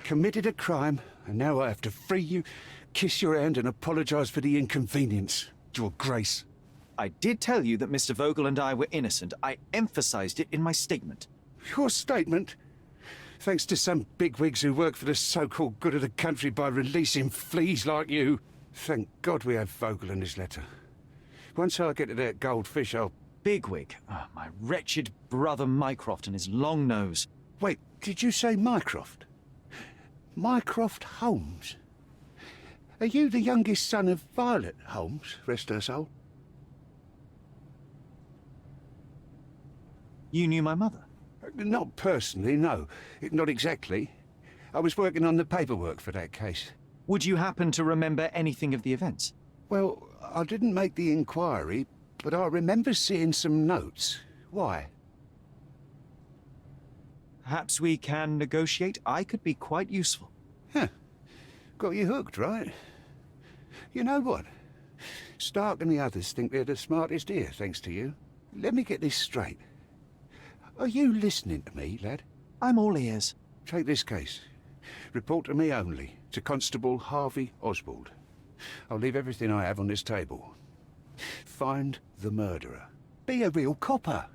committed a crime, and now I have to free you, kiss your hand and apologise for the inconvenience, Your Grace. I did tell you that Mr. Vogel and I were innocent. I emphasized it in my statement. Your statement? Thanks to some bigwigs who work for the so-called good of the country by releasing fleas like you. Thank God we have Vogel in his letter. Once I get to that goldfish, I'll... Bigwig? Oh, my wretched brother Mycroft and his long nose. Wait, did you say Mycroft? Mycroft Holmes? Are you the youngest son of Violet Holmes, rest her soul? You knew my mother? Not personally, no. Not exactly. I was working on the paperwork for that case. Would you happen to remember anything of the events? Well, I didn't make the inquiry, but I remember seeing some notes. Why? Perhaps we can negotiate. I could be quite useful. Huh. Got you hooked, right? You know what? Stark and the others think they're the smartest here, thanks to you. Let me get this straight. Are you listening to me, lad? I'm all ears. Take this case. Report to me only, to Constable Harvey Oswald. I'll leave everything I have on this table. Find the murderer. Be a real copper.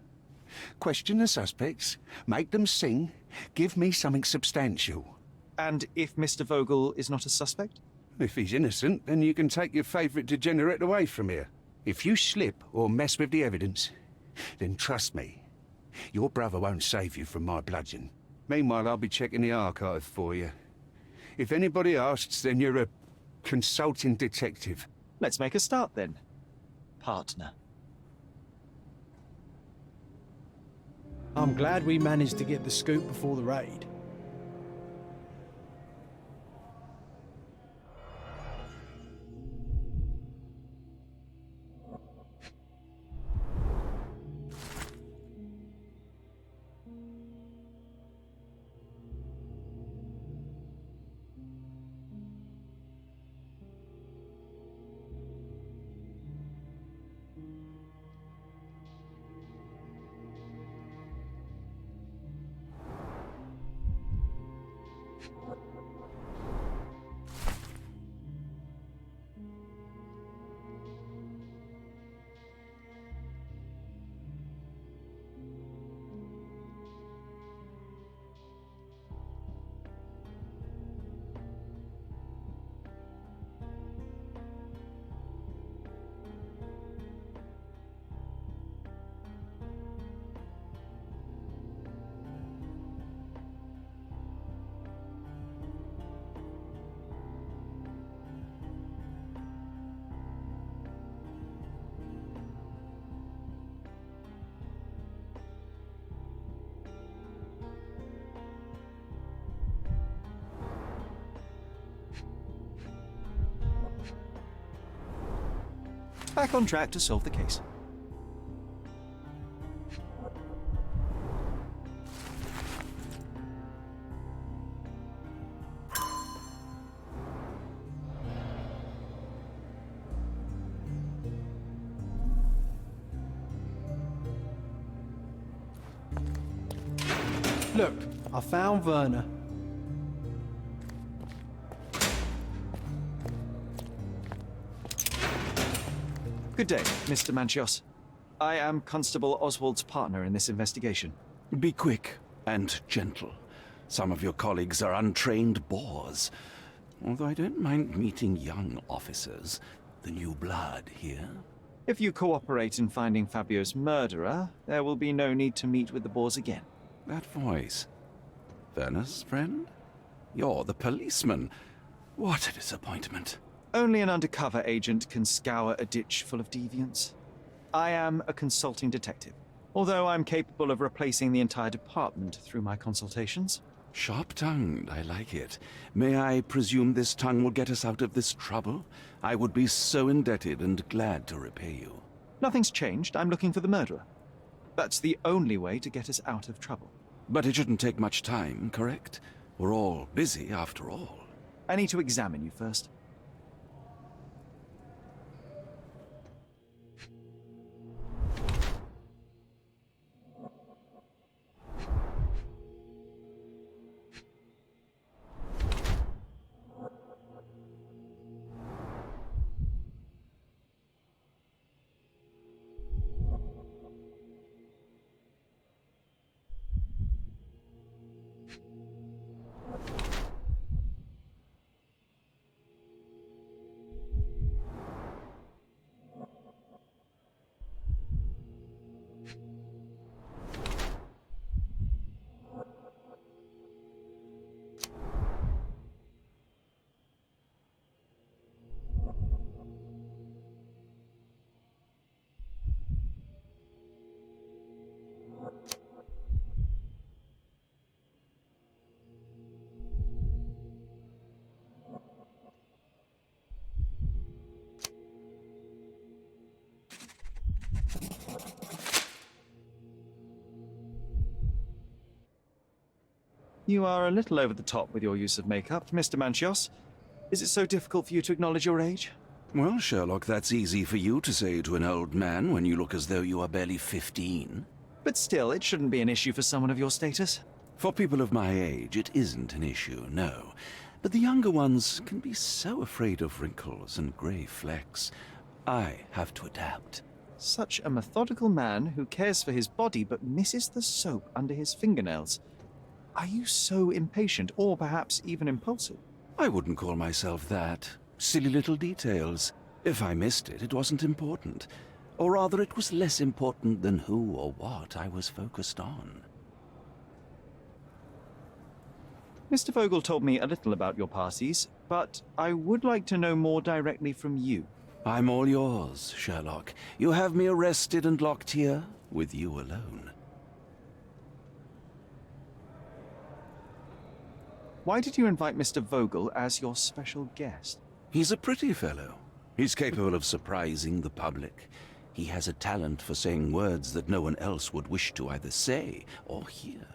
Question the suspects, make them sing, give me something substantial. And if Mr. Vogel is not a suspect? If he's innocent, then you can take your favourite degenerate away from here. If you slip or mess with the evidence, then trust me, your brother won't save you from my bludgeon. Meanwhile, I'll be checking the archive for you. If anybody asks, then you're a consulting detective. Let's make a start then, partner. I'm glad we managed to get the scoop before the raid. Back on track to solve the case. Look, I found Werner. Good day, Mr. Manchios. I am Constable Oswald's partner in this investigation. Be quick and gentle. Some of your colleagues are untrained boors. Although I don't mind meeting young officers. The new blood here. If you cooperate in finding Fabio's murderer, there will be no need to meet with the Boers again. That voice. Werner's friend? You're the policeman. What a disappointment. Only an undercover agent can scour a ditch full of deviants. I am a consulting detective, although I'm capable of replacing the entire department through my consultations. Sharp-tongued, I like it. May I presume this tongue will get us out of this trouble? I would be so indebted and glad to repay you. Nothing's changed. I'm looking for the murderer. That's the only way to get us out of trouble. But it shouldn't take much time, correct? We're all busy after all. I need to examine you first. You are a little over the top with your use of makeup, Mr. Manchios. Is it so difficult for you to acknowledge your age? Well, Sherlock, that's easy for you to say to an old man when you look as though you are barely 15. But still, it shouldn't be an issue for someone of your status. For people of my age, it isn't an issue, no. But the younger ones can be so afraid of wrinkles and grey flecks. I have to adapt. Such a methodical man who cares for his body but misses the soap under his fingernails. Are you so impatient, or perhaps even impulsive? I wouldn't call myself that. Silly little details. If I missed it, it wasn't important. Or rather, it was less important than who or what I was focused on. Mr. Vogel told me a little about your parties, but I would like to know more directly from you. I'm all yours, Sherlock. You have me arrested and locked here, with you alone. Why did you invite Mr. Vogel as your special guest? He's a pretty fellow. He's capable of surprising the public. He has a talent for saying words that no one else would wish to either say or hear.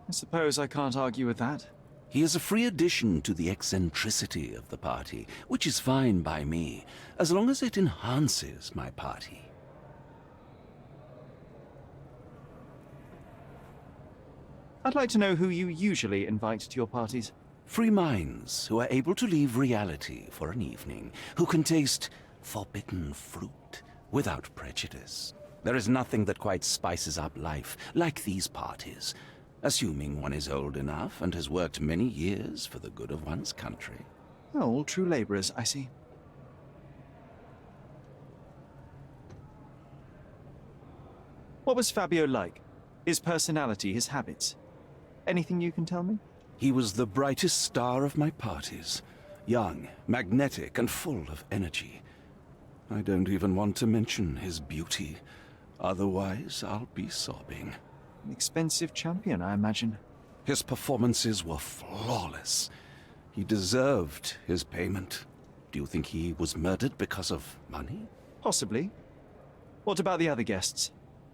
I suppose I can't argue with that. He is a free addition to the eccentricity of the party, which is fine by me, as long as it enhances my party. I'd like to know who you usually invite to your parties. Free minds who are able to leave reality for an evening, who can taste forbidden fruit without prejudice. There is nothing that quite spices up life like these parties, assuming one is old enough and has worked many years for the good of one's country. Oh, all true laborers, I see. What was Fabio like? His personality, his habits? Anything you can tell me? He was the brightest star of my parties. Young, magnetic, and full of energy. I don't even want to mention his beauty. Otherwise, I'll be sobbing. An expensive champion, I imagine. His performances were flawless. He deserved his payment. Do you think he was murdered because of money? Possibly. What about the other guests?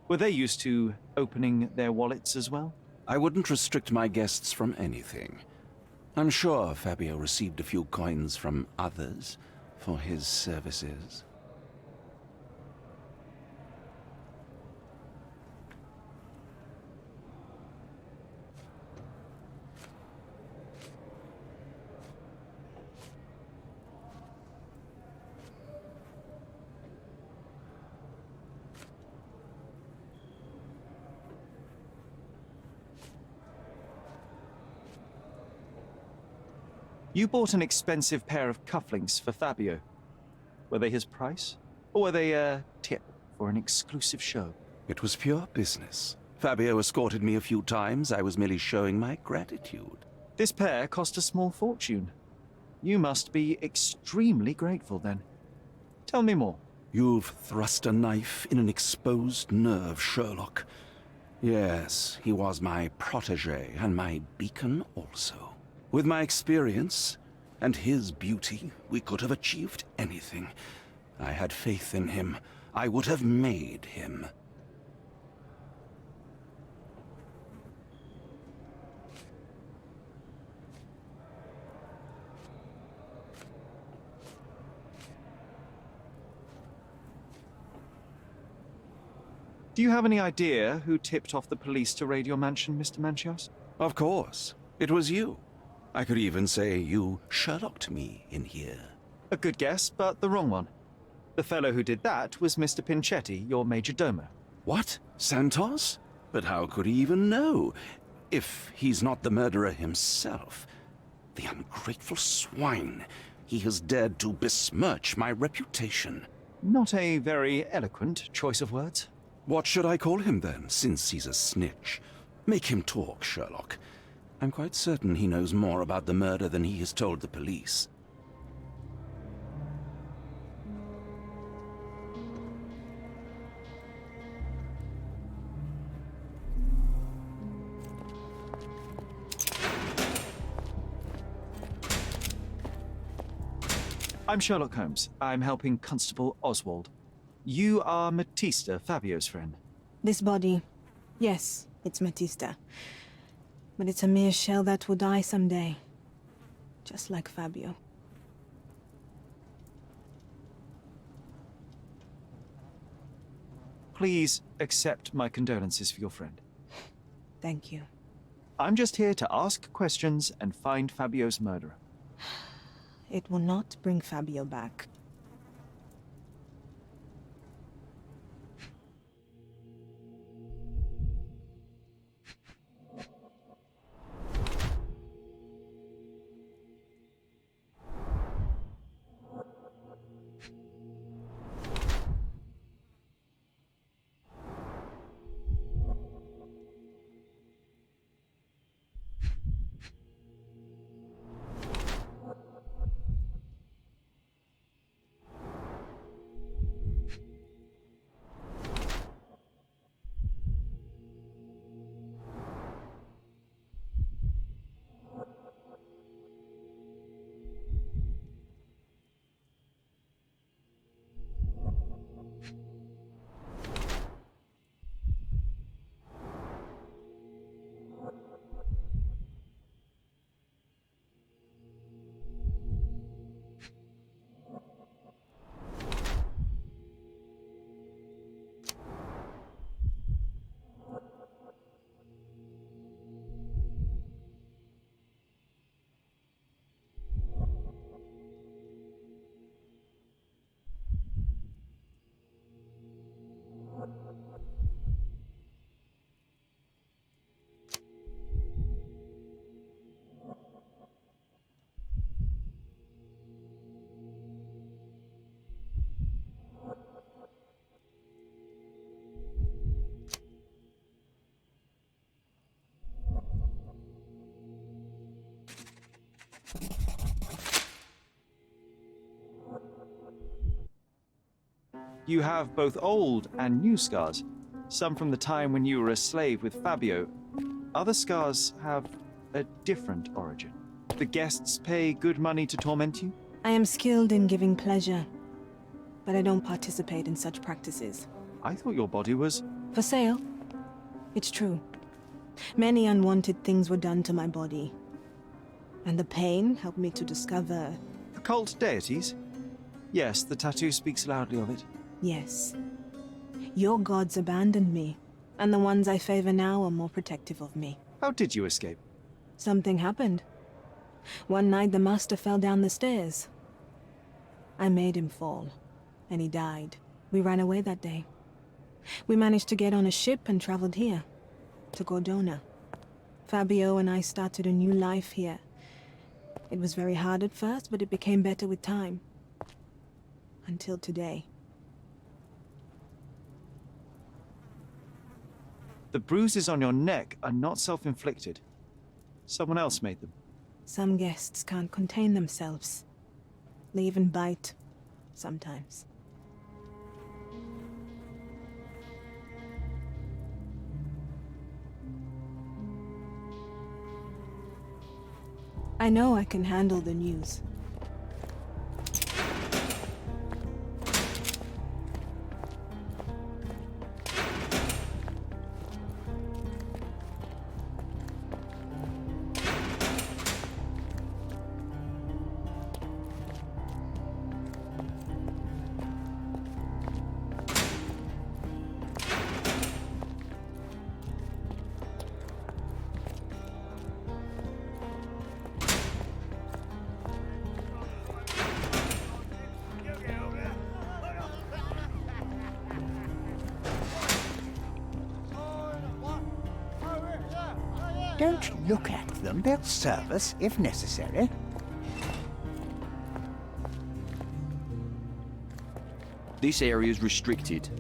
Were they used to opening their wallets as well? I wouldn't restrict my guests from anything. I'm sure Fabio received a few coins from others for his services. You bought an expensive pair of cufflinks for Fabio. Were they his price? Or were they a tip for an exclusive show? It was pure business. Fabio escorted me a few times. I was merely showing my gratitude. This pair cost a small fortune. You must be extremely grateful then. Tell me more. You've thrust a knife in an exposed nerve, Sherlock. Yes, he was my protege and my beacon also. With my experience and his beauty, we could have achieved anything. I had faith in him. I would have made him. Do you have any idea who tipped off the police to raid your mansion, Mr. Manchios? Of course. It was you. I could even say you Sherlocked me in here. A good guess, but the wrong one. The fellow who did that was Mr. Pinchetti, your major domo. What? Santos? But how could he even know? If he's not the murderer himself. The ungrateful swine. He has dared to besmirch my reputation. Not a very eloquent choice of words. What should I call him then, since he's a snitch? Make him talk, Sherlock. I'm quite certain he knows more about the murder than he has told the police. I'm Sherlock Holmes. I'm helping Constable Oswald. You are Matista, Fabio's friend. This body. Yes, it's Matista. But it's a mere shell that will die someday. Just like Fabio. Please accept my condolences for your friend. Thank you. I'm just here to ask questions and find Fabio's murderer. It will not bring Fabio back. You have both old and new scars. Some from the time when you were a slave with Fabio. Other scars have a different origin. The guests pay good money to torment you? I am skilled in giving pleasure, but I don't participate in such practices. I thought your body was... For sale? It's true. Many unwanted things were done to my body. And the pain helped me to discover... Occult deities? Yes, the tattoo speaks loudly of it. Yes. Your gods abandoned me, and the ones I favor now are more protective of me. How did you escape? Something happened. One night the master fell down the stairs. I made him fall, and he died. We ran away that day. We managed to get on a ship and traveled here, to Gordona. Fabio and I started a new life here. It was very hard at first, but it became better with time. Until today. The bruises on your neck are not self-inflicted. Someone else made them. Some guests can't contain themselves. They even bite, sometimes. I know I can handle the news. Don't look at them. They'll serve us if necessary. This area is restricted.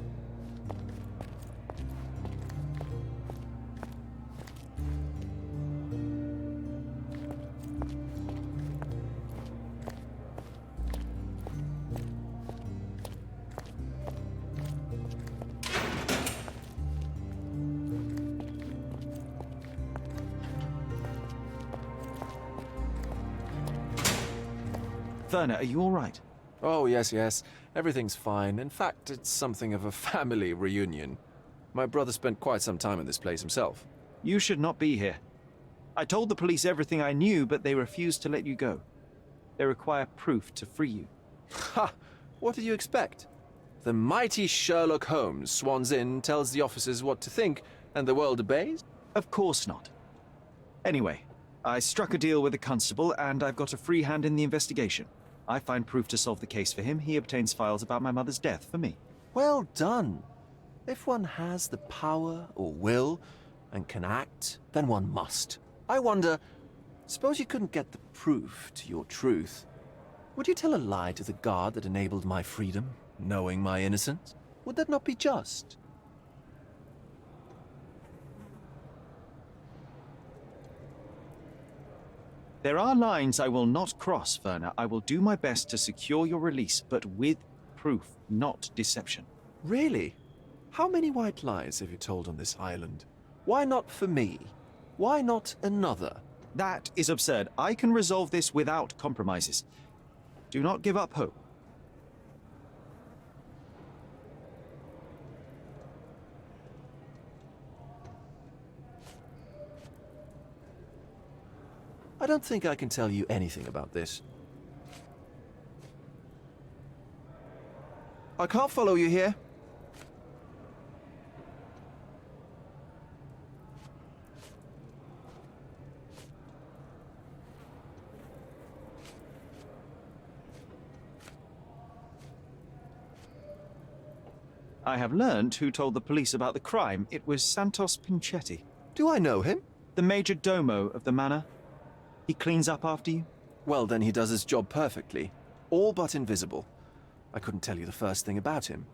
Werner, are you all right? Oh, yes. Everything's fine. In fact, it's something of a family reunion. My brother spent quite some time in this place himself. You should not be here. I told the police everything I knew, but they refused to let you go. They require proof to free you. Ha! What did you expect? The mighty Sherlock Holmes swans in, tells the officers what to think, and the world obeys? Of course not. Anyway, I struck a deal with the constable, and I've got a free hand in the investigation. I find proof to solve the case for him. He obtains files about my mother's death for me. Well done. If one has the power or will and can act, then one must. I wonder, suppose you couldn't get the proof to your truth. Would you tell a lie to the guard that enabled my freedom, knowing my innocence? Would that not be just? There are lines I will not cross, Werner. I will do my best to secure your release, but with proof, not deception. Really? How many white lies have you told on this island? Why not for me? Why not another? That is absurd. I can resolve this without compromises. Do not give up hope. I don't think I can tell you anything about this. I can't follow you here. I have learned who told the police about the crime. It was Santos Pinchetti, Do I know him? the major domo of the manor. He cleans up after you? Well, then he does his job perfectly. All but invisible. I couldn't tell you the first thing about him.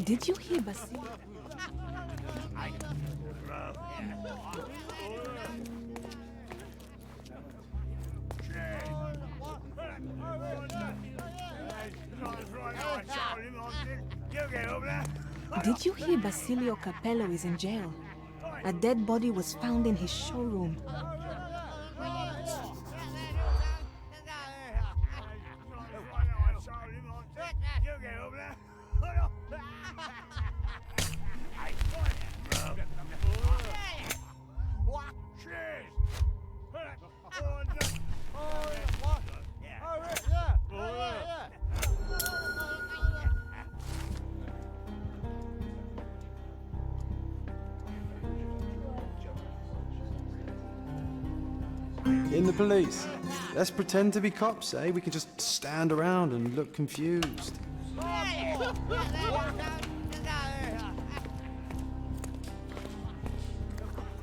Did you hear Basil? Did you hear Basilio Capello is in jail? A dead body was found in his showroom. In the police. Let's pretend to be cops, eh? We can just stand around and look confused.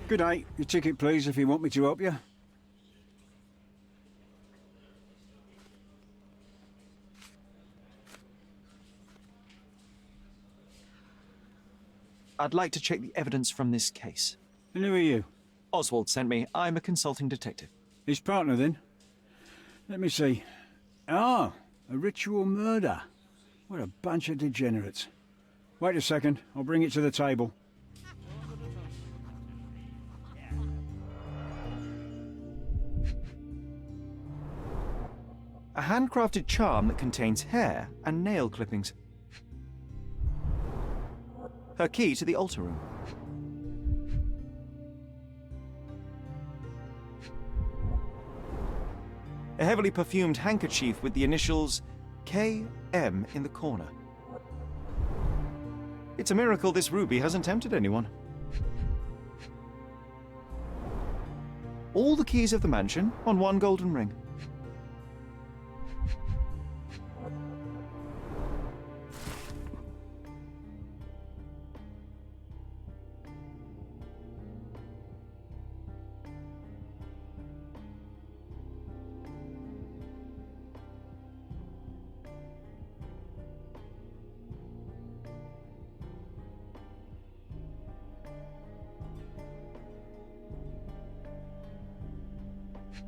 Good day. Your ticket, please, if you want me to help you. I'd like to check the evidence from this case. And who are you? Oswald sent me. I'm a consulting detective. His partner, then? Let me see. Ah, a ritual murder. What a bunch of degenerates. Wait a second. I'll bring it to the table. A handcrafted charm that contains hair and nail clippings. Her key to the altar room. A heavily perfumed handkerchief with the initials KM in the corner. It's a miracle this ruby hasn't tempted anyone. All the keys of the mansion on one golden ring.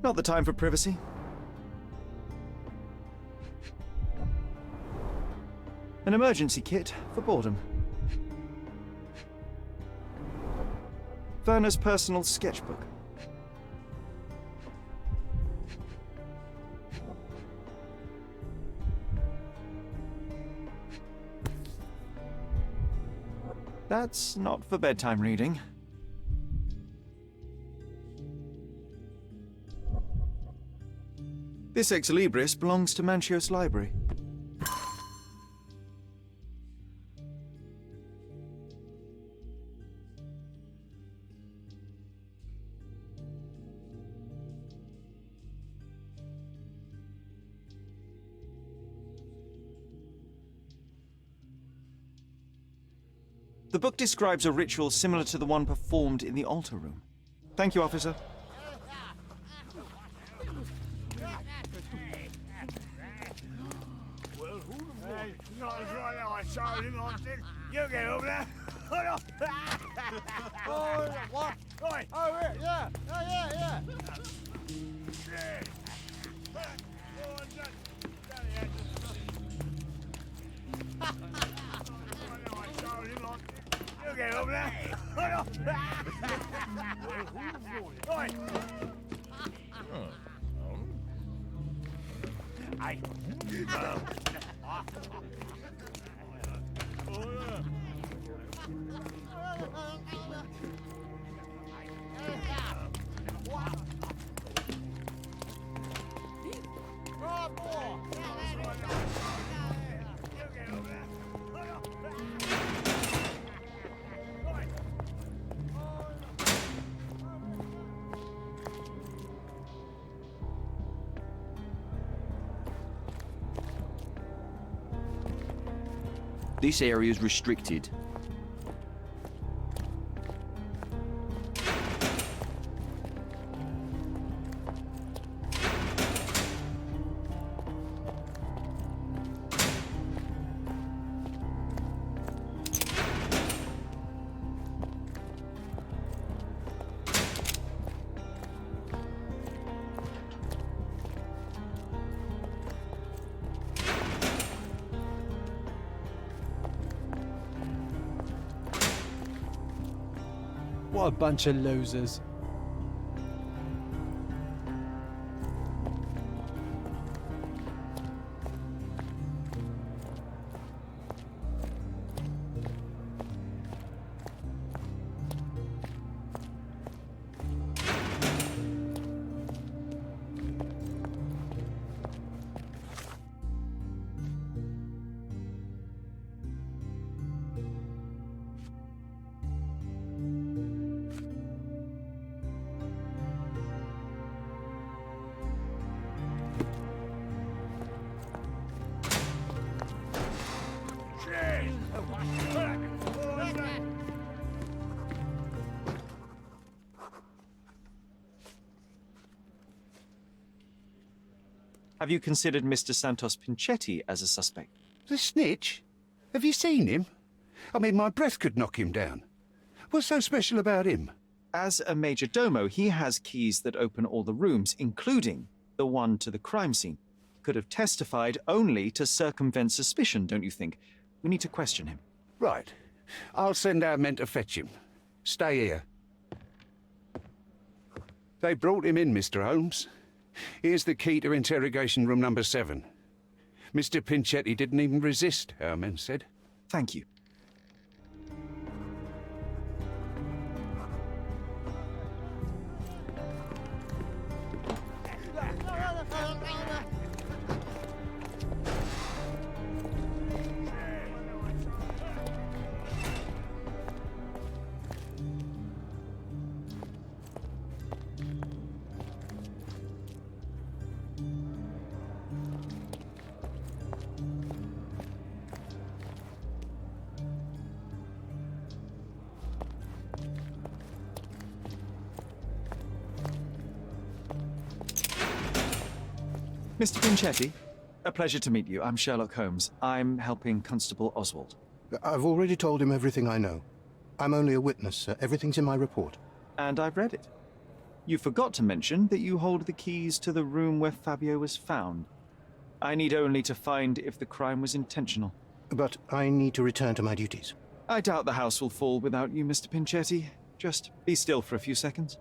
Not the time for privacy. An emergency kit for boredom. Werner's personal sketchbook. That's not for bedtime reading. This ex libris belongs to Manchios Library. The book describes a ritual similar to the one performed in the altar room. Thank you, officer. You get over there. Oh, what? Right. Oh, yeah. Yeah. You get over there. Right. This area is restricted. What a bunch of losers. Have you considered Mr. Santos Pinchetti as a suspect? The snitch? Have you seen him? I mean, my breath could knock him down. What's so special about him? As a major domo, he has keys that open all the rooms, including the one to the crime scene. Could have testified only to circumvent suspicion, don't you think? We need to question him. Right. I'll send our men to fetch him. Stay here. They brought him in, Mr. Holmes. Here's the key to interrogation room number 7. Mr. Pinchetti didn't even resist, our men said. Thank you. Mr. Pinchetti, a pleasure to meet you. I'm Sherlock Holmes. I'm helping Constable Oswald. I've already told him everything I know. I'm only a witness, sir. Everything's in my report. And I've read it. You forgot to mention that you hold the keys to the room where Fabio was found. I need only to find if the crime was intentional. But I need to return to my duties. I doubt the house will fall without you, Mr. Pinchetti. Just be still for a few seconds.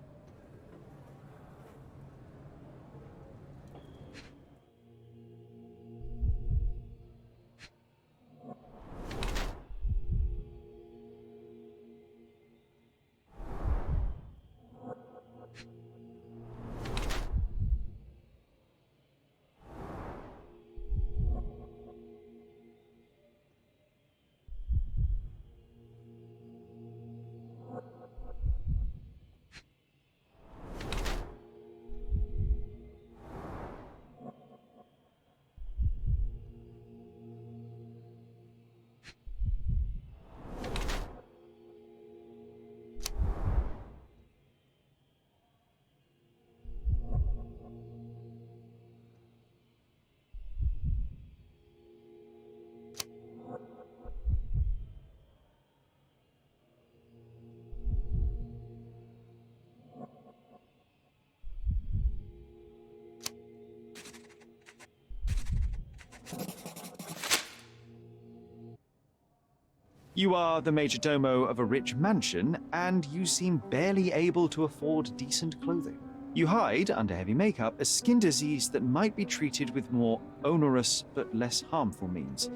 You are the major domo of a rich mansion, and you seem barely able to afford decent clothing. You hide, under heavy makeup, a skin disease that might be treated with more onerous but less harmful means.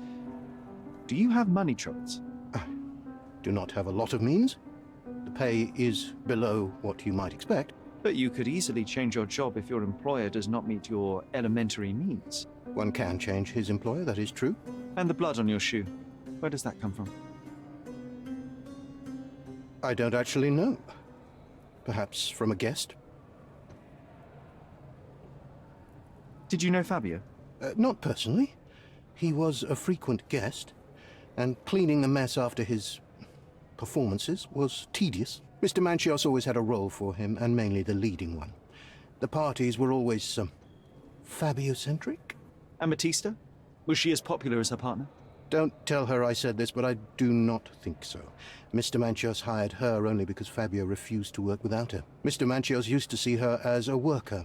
Do you have money troubles? I do not have a lot of means. The pay is below what you might expect. But you could easily change your job if your employer does not meet your elementary needs. One can change his employer, that is true. And the blood on your shoe, where does that come from? I don't actually know. Perhaps from a guest? Did you know Fabio? Not personally. He was a frequent guest, and cleaning the mess after his performances was tedious. Mr. Manchios always had a role for him, and mainly the leading one. The parties were always, Fabio-centric? And Batista? Was she as popular as her partner? Don't tell her I said this, but I do not think so. Mr. Manchios hired her only because Fabio refused to work without her. Mr. Manchios used to see her as a worker.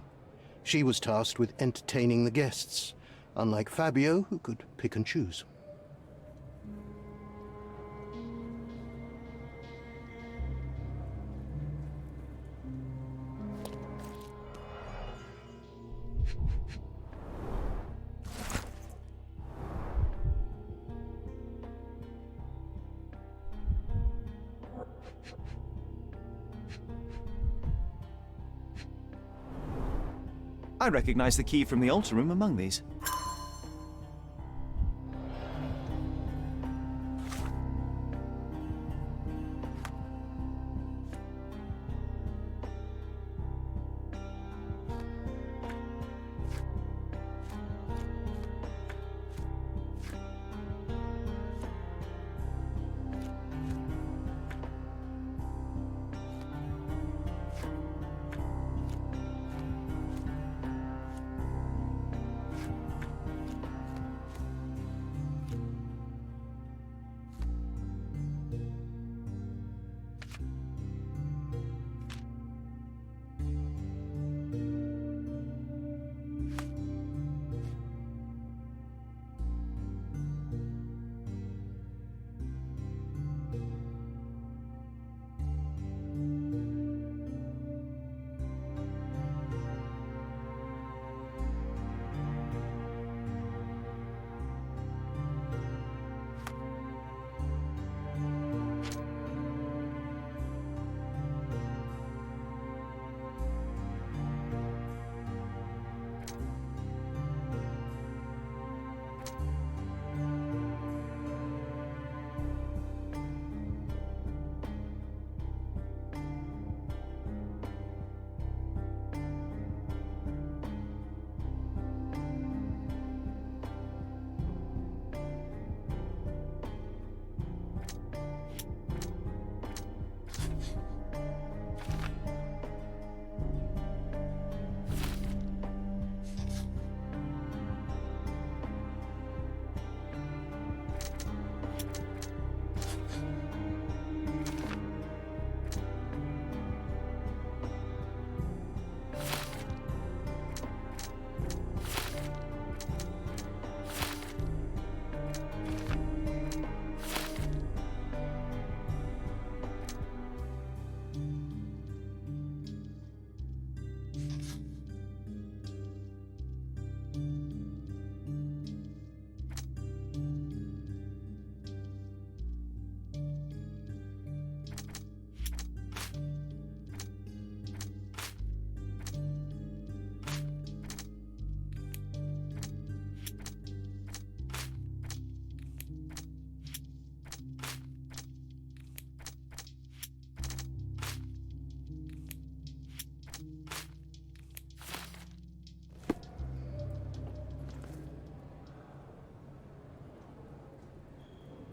She was tasked with entertaining the guests, unlike Fabio, who could pick and choose. I recognize the key from the altar room among these.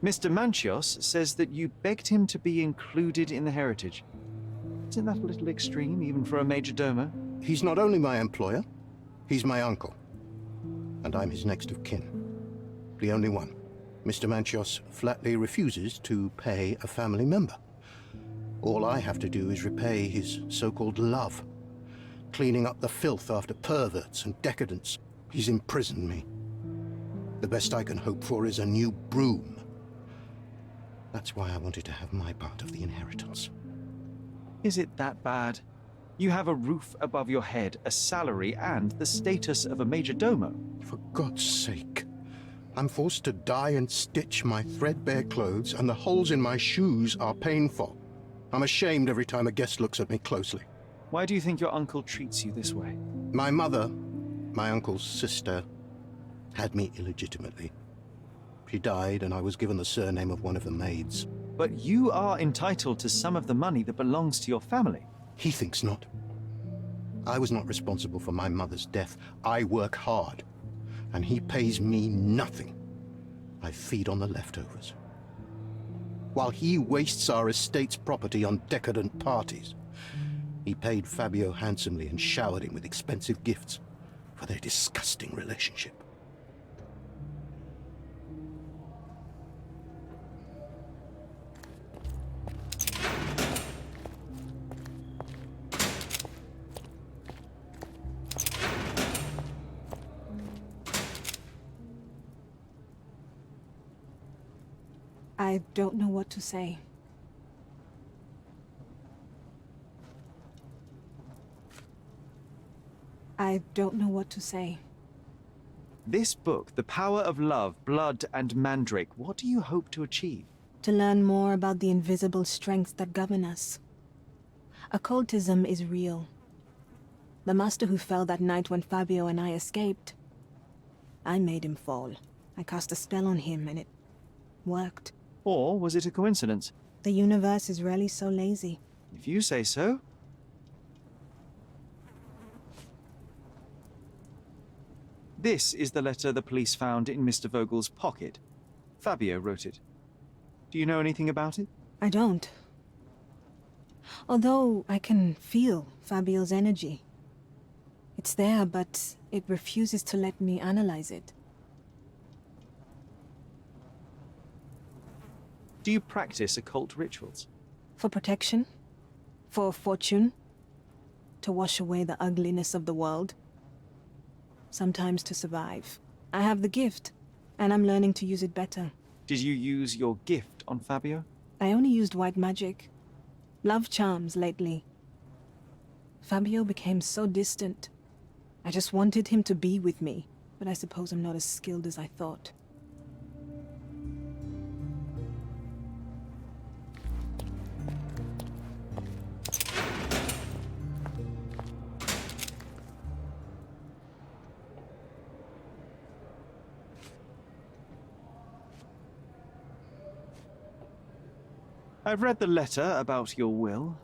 Mr. Manchios says that you begged him to be included in the heritage. Isn't that a little extreme, even for a major domo? He's not only my employer, he's my uncle. And I'm his next of kin. The only one. Mr. Manchios flatly refuses to pay a family member. All I have to do is repay his so-called love. Cleaning up the filth after perverts and decadents. He's imprisoned me. The best I can hope for is a new broom. That's why I wanted to have my part of the inheritance. Is it that bad? You have a roof above your head, a salary, and the status of a major domo. For God's sake. I'm forced to dye and stitch my threadbare clothes, and the holes in my shoes are painful. I'm ashamed every time a guest looks at me closely. Why do you think your uncle treats you this way? My mother, my uncle's sister, had me illegitimately. She died, and I was given the surname of one of the maids. But you are entitled to some of the money that belongs to your family. He thinks not. I was not responsible for my mother's death. I work hard, and he pays me nothing. I feed on the leftovers. While he wastes our estate's property on decadent parties, he paid Fabio handsomely and showered him with expensive gifts for their disgusting relationship. I don't know what to say. I don't know what to say. This book, The Power of Love, Blood, and Mandrake, what do you hope to achieve? To learn more about the invisible strengths that govern us. Occultism is real. The master who fell that night when Fabio and I escaped. I made him fall. I cast a spell on him and it worked. Or was it a coincidence? The universe is rarely so lazy. If you say so. This is the letter the police found in Mr. Vogel's pocket. Fabio wrote it. Do you know anything about it? I don't. Although I can feel Fabio's energy. It's there, but it refuses to let me analyze it. Do you practice occult rituals? For protection? For fortune? To wash away the ugliness of the world? Sometimes to survive. I have the gift, and I'm learning to use it better. Did you use your gift on Fabio? I only used white magic. Love charms lately. Fabio became so distant. I just wanted him to be with me, but I suppose I'm not as skilled as I thought. I've read the letter about your will.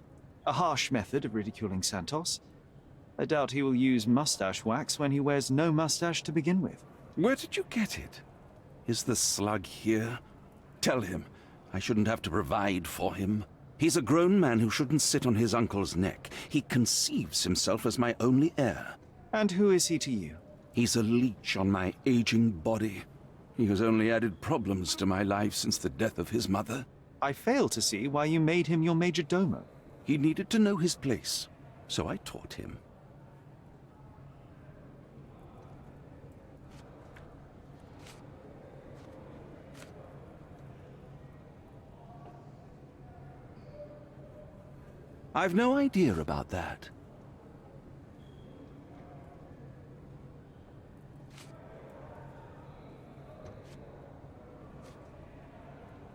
A harsh method of ridiculing Santos. I doubt he will use mustache wax when he wears no mustache to begin with. Where did you get it? Is the slug here? Tell him I shouldn't have to provide for him. He's a grown man who shouldn't sit on his uncle's neck. He conceives himself as my only heir. And who is he to you? He's a leech on my aging body. He has only added problems to my life since the death of his mother. I fail to see why you made him your major domo. He needed to know his place, so I taught him. I've no idea about that.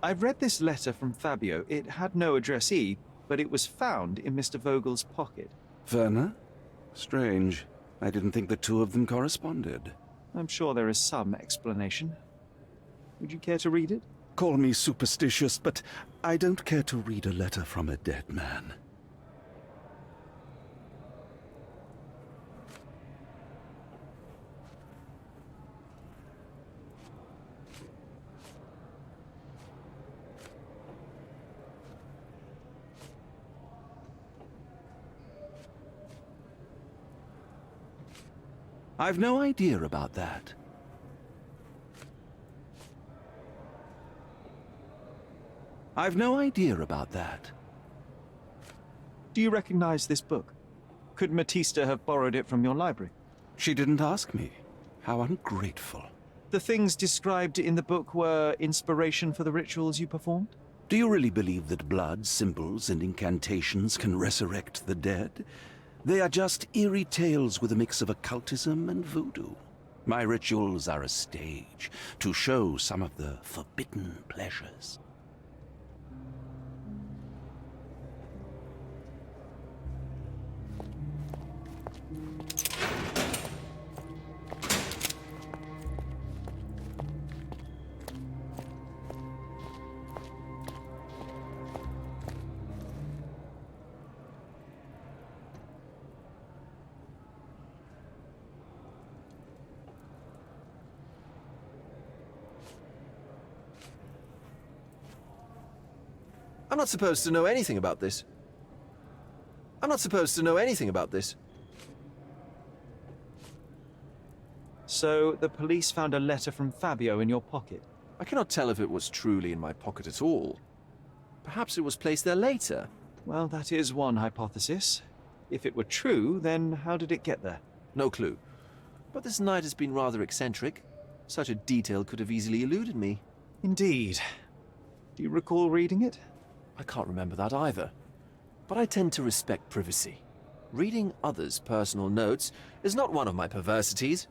I've read this letter from Fabio. It had no addressee, but it was found in Mr. Vogel's pocket. Werner? Strange. I didn't think the two of them corresponded. I'm sure there is some explanation. Would you care to read it? Call me superstitious, but I don't care to read a letter from a dead man. I've no idea about that. I've no idea about that. Do you recognize this book? Could Matista have borrowed it from your library? She didn't ask me. How ungrateful. The things described in the book were inspiration for the rituals you performed? Do you really believe that blood, symbols, and incantations can resurrect the dead? They are just eerie tales with a mix of occultism and voodoo. My rituals are a stage to show some of the forbidden pleasures. I'm not supposed to know anything about this. I'm not supposed to know anything about this. So, the police found a letter from Fabio in your pocket? I cannot tell if it was truly in my pocket at all. Perhaps it was placed there later. Well, that is one hypothesis. If it were true, then how did it get there? No clue. But this night has been rather eccentric. Such a detail could have easily eluded me. Indeed. Do you recall reading it? I can't remember that either. But I tend to respect privacy. Reading others' personal notes is not one of my perversities.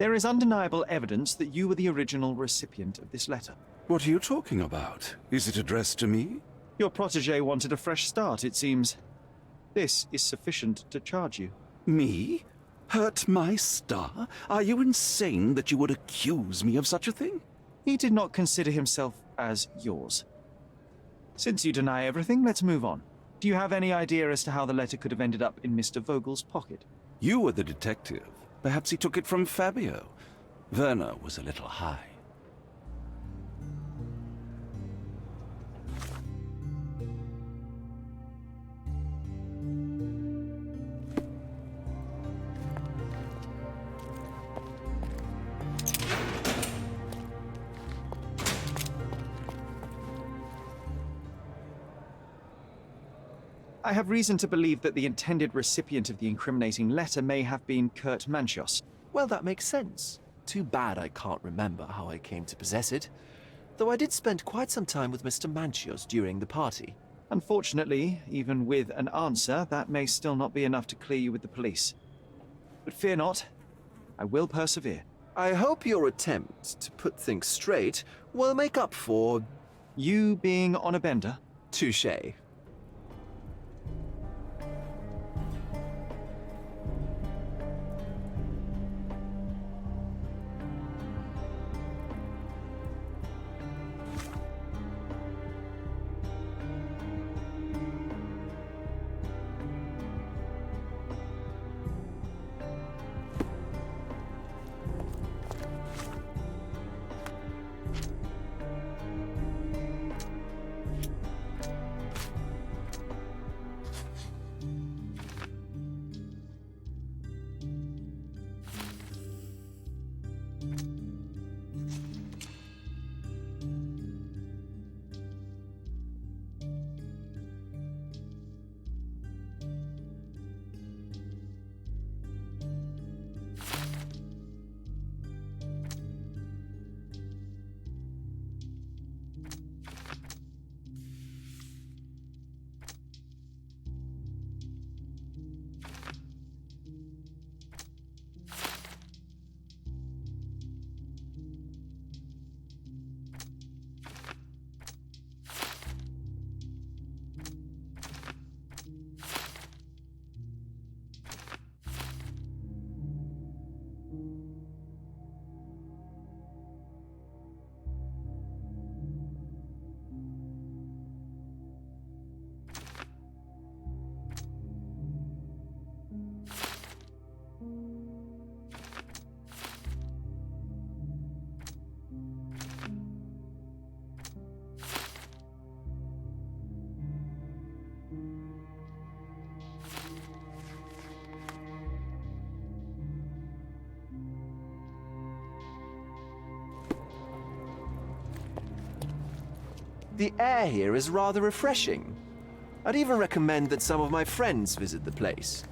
There is undeniable evidence that you were the original recipient of this letter. What are you talking about? Is it addressed to me? Your protege wanted a fresh start, it seems. This is sufficient to charge you. Me? Hurt my star? Are you insane that you would accuse me of such a thing? He did not consider himself as yours. Since you deny everything, let's move on. Do you have any idea as to how the letter could have ended up in Mr. Vogel's pocket? You were the detective. Perhaps he took it from Fabio. Werner was a little high. I have reason to believe that the intended recipient of the incriminating letter may have been Kurt Manchios. Well, that makes sense. Too bad I can't remember how I came to possess it. Though I did spend quite some time with Mr. Manchios during the party. Unfortunately, even with an answer, that may still not be enough to clear you with the police. But fear not, I will persevere. I hope your attempt to put things straight will make up for... You being on a bender? Touché. The air here is rather refreshing. I'd even recommend that some of my friends visit the place.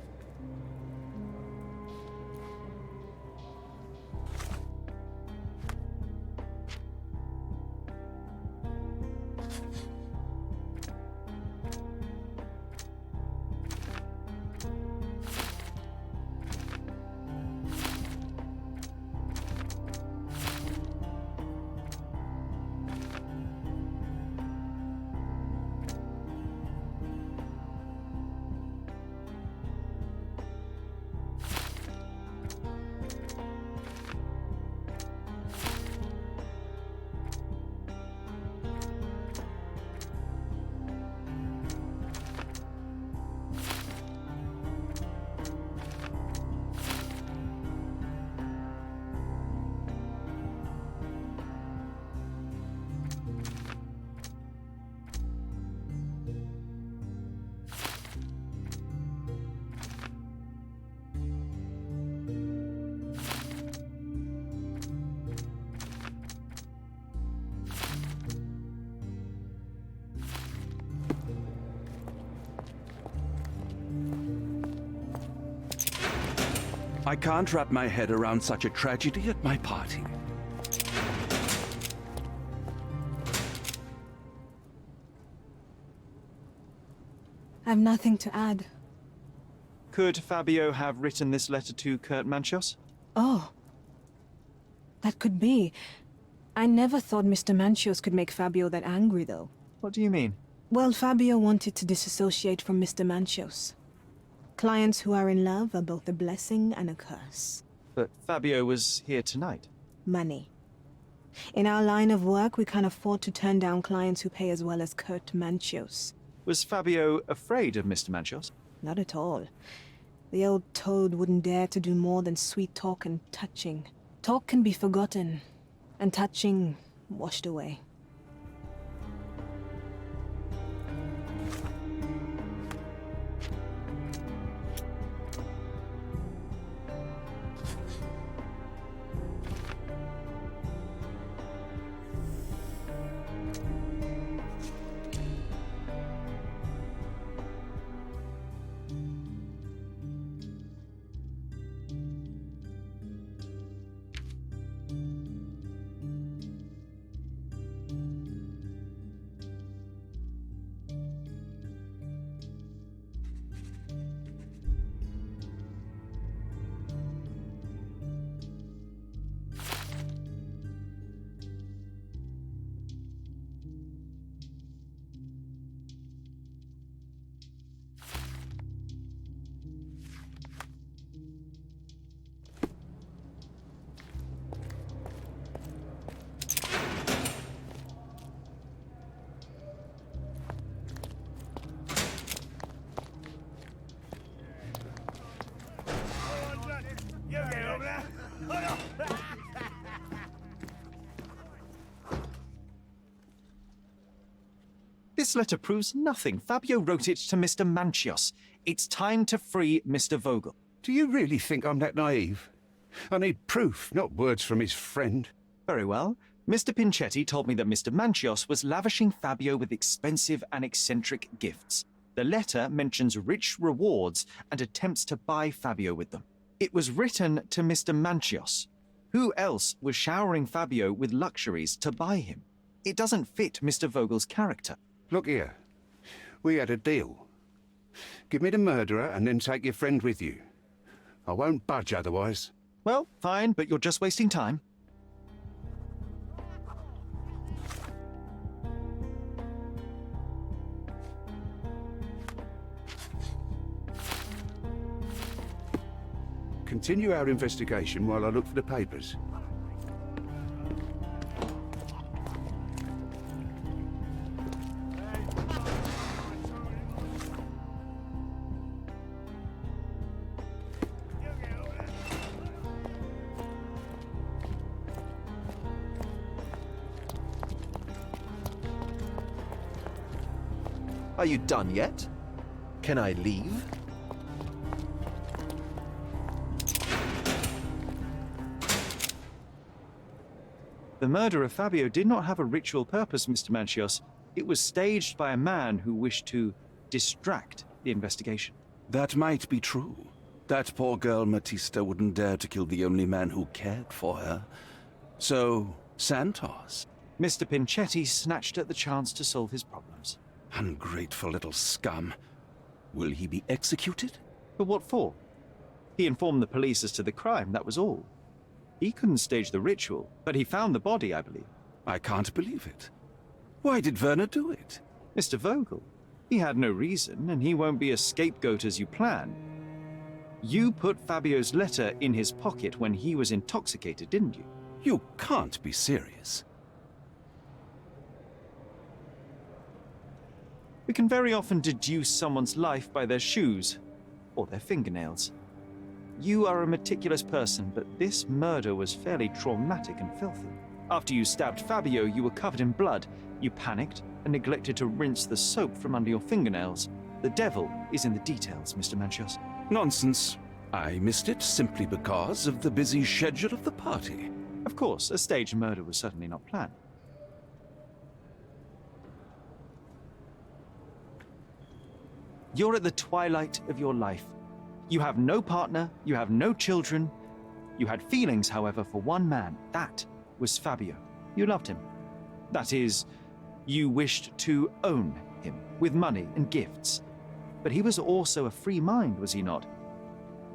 I can't wrap my head around such a tragedy at my party. I've nothing to add. Could Fabio have written this letter to Kurt Manchios? Oh, That could be. I never thought Mr. Manchios could make Fabio that angry, though. What do you mean? Well, Fabio wanted to disassociate from Mr. Manchios. Clients who are in love are both a blessing and a curse. But Fabio was here tonight. Money. In our line of work, we can't afford to turn down clients who pay as well as Kurt Manchios. Was Fabio afraid of Mr. Manchios? Not at all. The old toad wouldn't dare to do more than sweet talk and touching. Talk can be forgotten, and touching washed away. This letter proves nothing. Fabio wrote it to Mr. Manchios. It's time to free Mr. Vogel. Do you really think I'm that naive? I need proof, not words from his friend. Very well. Mr. Pinchetti told me that Mr. Manchios was lavishing Fabio with expensive and eccentric gifts. The letter mentions rich rewards and attempts to buy Fabio with them. It was written to Mr. Manchios. Who else was showering Fabio with luxuries to buy him? It doesn't fit Mr. Vogel's character. Look here. We had a deal. Give me the murderer and then take your friend with you. I won't budge otherwise. Well, fine, but you're just wasting time. Continue our investigation while I look for the papers. Are you done yet? Can I leave? The murder of Fabio did not have a ritual purpose, Mr. Manchios. It was staged by a man who wished to distract the investigation. That might be true. That poor girl Matista wouldn't dare to kill the only man who cared for her. So, Santos. Mr. Pinchetti snatched at the chance to solve his problems. Ungrateful little scum. Will he be executed? But what for? He informed the police as to the crime, that was all. He couldn't stage the ritual, but he found the body, I believe. I can't believe it. Why did Werner do it? Mr. Vogel. He had no reason, and he won't be a scapegoat as you plan. You put Fabio's letter in his pocket when he was intoxicated, didn't you? You can't be serious. We can very often deduce someone's life by their shoes or their fingernails. You are a meticulous person, but this murder was fairly traumatic and filthy. After you stabbed Fabio, you were covered in blood. You panicked and neglected to rinse the soap from under your fingernails. The devil is in the details, Mr. Manchios. Nonsense. I missed it simply because of the busy schedule of the party. Of course, a staged murder was certainly not planned. You're at the twilight of your life. You have no partner, you have no children. You had feelings, however, for one man. That was Fabio. You loved him. That is, you wished to own him with money and gifts. But he was also a free mind, was he not?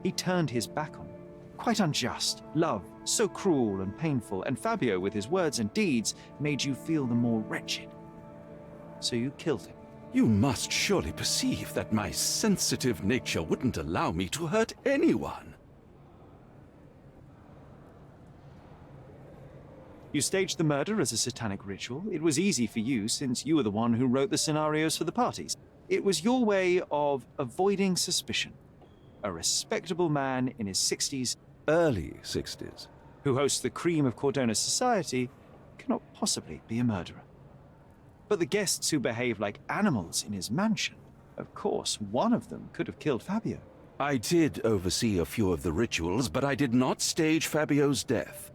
He turned his back on you. Quite unjust. Love So cruel and painful, and Fabio, with his words and deeds, made you feel the more wretched. So you killed him. You must surely perceive that my sensitive nature wouldn't allow me to hurt anyone. You staged the murder as a satanic ritual. It was easy for you, since you were the one who wrote the scenarios for the parties. It was your way of avoiding suspicion. A respectable man in his 60s, Early 60s. who hosts the cream of Cordona's society, cannot possibly be a murderer. But the guests who behave like animals in his mansion, of course, one of them could have killed Fabio. I did oversee a few of the rituals, but I did not stage Fabio's death.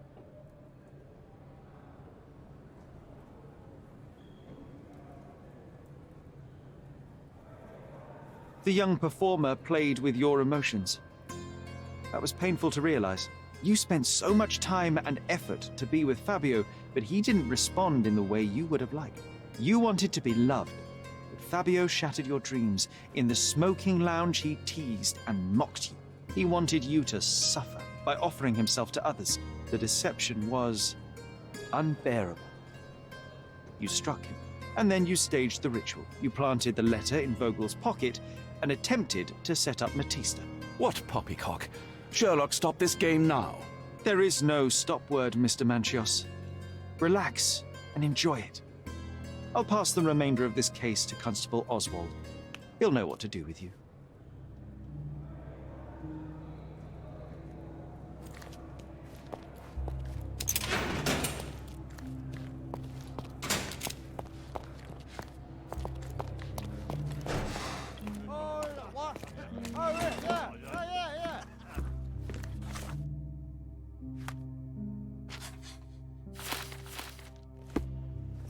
The young performer played with your emotions. That was painful to realize. You spent so much time and effort to be with Fabio, but he didn't respond in the way you would have liked. You wanted to be loved, but Fabio shattered your dreams. In the smoking lounge, he teased and mocked you. He wanted you to suffer by offering himself to others. The deception was unbearable. You struck him, and then you staged the ritual. You planted the letter in Vogel's pocket and attempted to set up Matista. What poppycock? Sherlock, stop this game now. There is no stop word, Mr. Manchios. Relax and enjoy it. I'll pass the remainder of this case to Constable Oswald. He'll know what to do with you.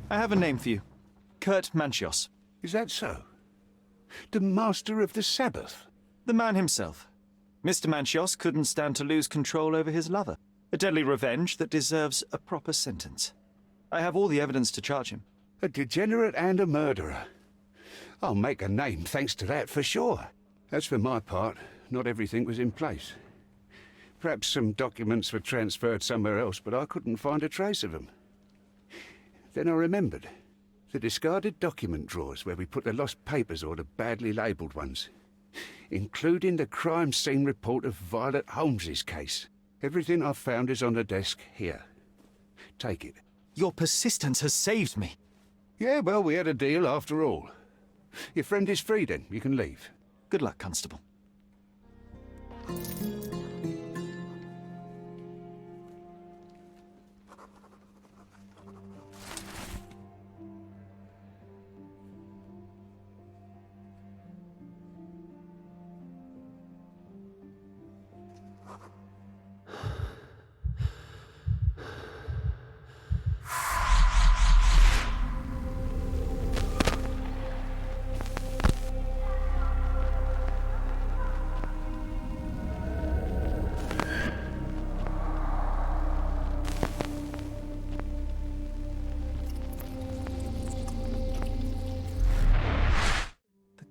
I have a name for you. Kurt Manchios. Is that so? The Master of the Sabbath? The man himself. Mr. Manchios couldn't stand to lose control over his lover. A deadly revenge that deserves a proper sentence. I have all the evidence to charge him. A degenerate and a murderer. I'll make a name thanks to that for sure. As for my part, not everything was in place. Perhaps some documents were transferred somewhere else, but I couldn't find a trace of them. Then I remembered. The discarded document drawers where we put the lost papers or the badly labelled ones. Including the crime scene report of Violet Holmes's case. Everything I've found is on the desk here. Take it. Your persistence has saved me. Yeah, well, we had a deal after all. Your friend is free then. You can leave. Good luck, Constable.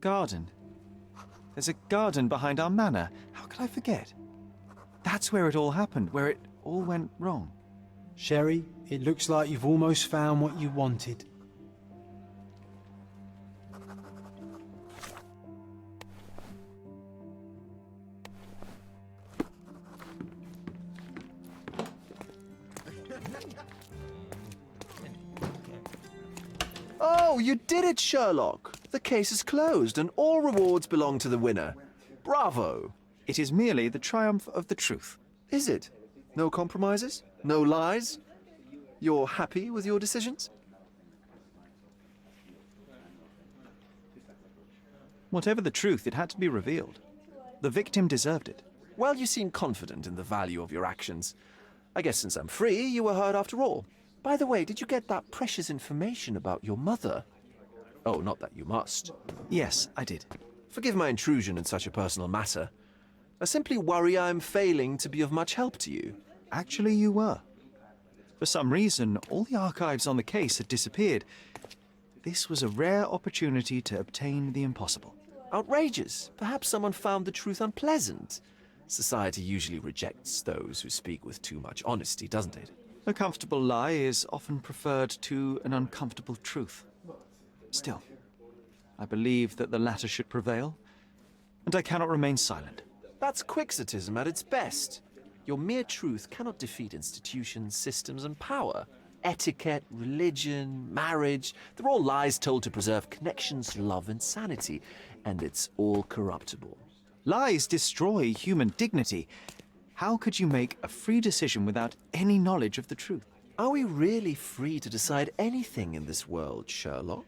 Garden. There's a garden behind our manor. How could I forget? That's where it all happened, where it all went wrong. Sherry, it looks like you've almost found what you wanted. Oh, you did it, Sherlock! The case is closed and all rewards belong to the winner. Bravo! It is merely the triumph of the truth. Is it? No compromises? No lies? You're happy with your decisions? Whatever the truth, it had to be revealed. The victim deserved it. Well, you seem confident in the value of your actions. I guess since I'm free, you were heard after all. By the way, did you get that precious information about your mother? Oh, not that you must. Yes, I did. Forgive my intrusion in such a personal matter. I simply worry I'm failing to be of much help to you. Actually, you were. For some reason, all the archives on the case had disappeared. This was a rare opportunity to obtain the impossible. Outrageous. Perhaps someone found the truth unpleasant. Society usually rejects those who speak with too much honesty, doesn't it? A comfortable lie is often preferred to an uncomfortable truth. Still, I believe that the latter should prevail, and I cannot remain silent. That's quixotism at its best. Your mere truth cannot defeat institutions, systems, and power. Etiquette, religion, marriage, they're all lies told to preserve connections, love, and sanity, and it's all corruptible. Lies destroy human dignity. How could you make a free decision without any knowledge of the truth? Are we really free to decide anything in this world, Sherlock?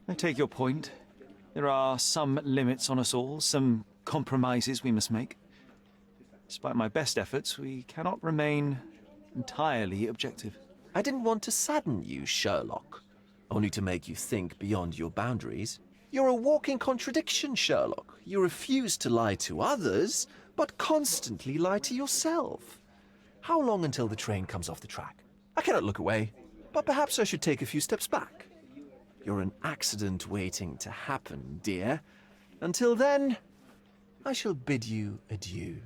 I take your point. There are some limits on us all, some compromises we must make. Despite my best efforts, we cannot remain entirely objective. I didn't want to sadden you, Sherlock, only to make you think beyond your boundaries. You're a walking contradiction, Sherlock. You refuse to lie to others, but constantly lie to yourself. How long until the train comes off the track? I cannot look away, but perhaps I should take a few steps back. You're an accident waiting to happen, dear. Until then, I shall bid you adieu.